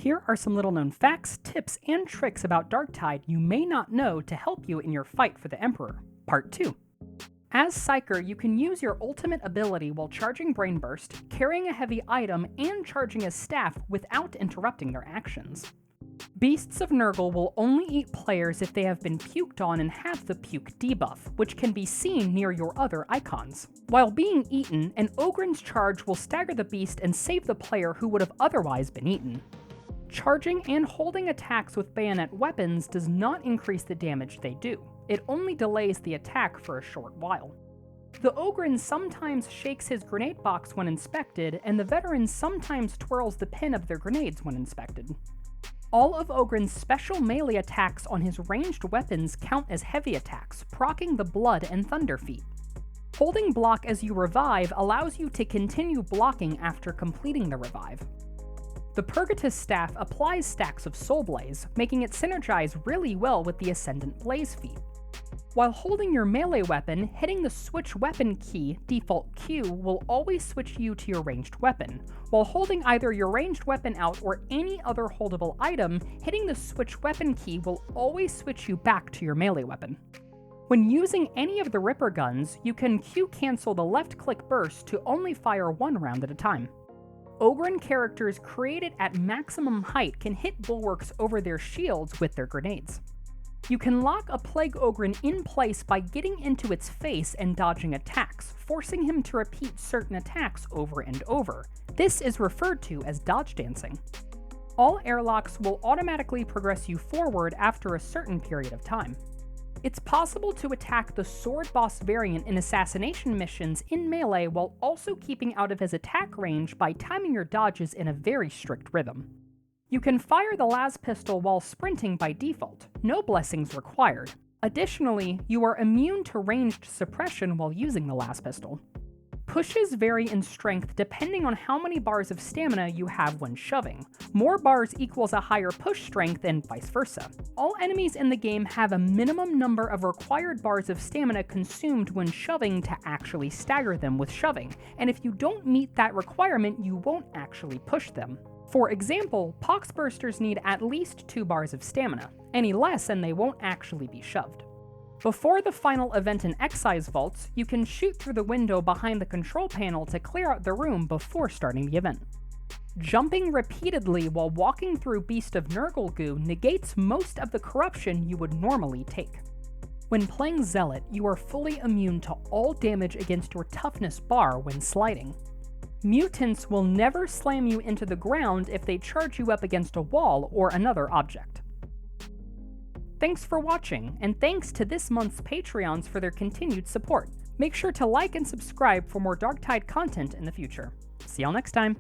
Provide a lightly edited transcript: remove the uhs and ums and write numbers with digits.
Here are some little known facts, tips, and tricks about Darktide you may not know to help you in your fight for the Emperor. Part 2. As Psyker, you can use your ultimate ability while charging Brain Burst, carrying a heavy item, and charging a staff without interrupting their actions. Beasts of Nurgle will only eat players if they have been puked on and have the puke debuff, which can be seen near your other icons. While being eaten, an Ogryn's charge will stagger the beast and save the player who would have otherwise been eaten. Charging and holding attacks with bayonet weapons does not increase the damage they do. It only delays the attack for a short while. The Ogryn sometimes shakes his grenade box when inspected, and the veteran sometimes twirls the pin of their grenades when inspected. All of Ogryn's special melee attacks on his ranged weapons count as heavy attacks, proccing the Blood and Thunder feat. Holding block as you revive allows you to continue blocking after completing the revive. The Purgatus Staff applies stacks of Soul Blaze, making it synergize really well with the Ascendant Blaze feat. While holding your melee weapon, hitting the Switch Weapon key, default Q, will always switch you to your ranged weapon. While holding either your ranged weapon out or any other holdable item, hitting the Switch Weapon key will always switch you back to your melee weapon. When using any of the Ripper guns, you can Q cancel the left-click burst to only fire one round at a time. Ogryn characters created at maximum height can hit bulwarks over their shields with their grenades. You can lock a Plague Ogryn in place by getting into its face and dodging attacks, forcing him to repeat certain attacks over and over. This is referred to as dodge dancing. All airlocks will automatically progress you forward after a certain period of time. It's possible to attack the Sword Boss variant in assassination missions in melee while also keeping out of his attack range by timing your dodges in a very strict rhythm. You can fire the las pistol while sprinting by default, no blessings required. Additionally, you are immune to ranged suppression while using the las pistol. Pushes vary in strength depending on how many bars of stamina you have when shoving. More bars equals a higher push strength and vice versa. All enemies in the game have a minimum number of required bars of stamina consumed when shoving to actually stagger them with shoving, and if you don't meet that requirement, you won't actually push them. For example, Poxbursters need at least 2 bars of stamina. Any less and they won't actually be shoved. Before the final event in Excise Vaults, you can shoot through the window behind the control panel to clear out the room before starting the event. Jumping repeatedly while walking through Beast of Nurgle goo negates most of the corruption you would normally take. When playing Zealot, you are fully immune to all damage against your toughness bar when sliding. Mutants will never slam you into the ground if they charge you up against a wall or another object. Thanks for watching, and thanks to this month's Patreons for their continued support. Make sure to like and subscribe for more Darktide content in the future. See y'all next time!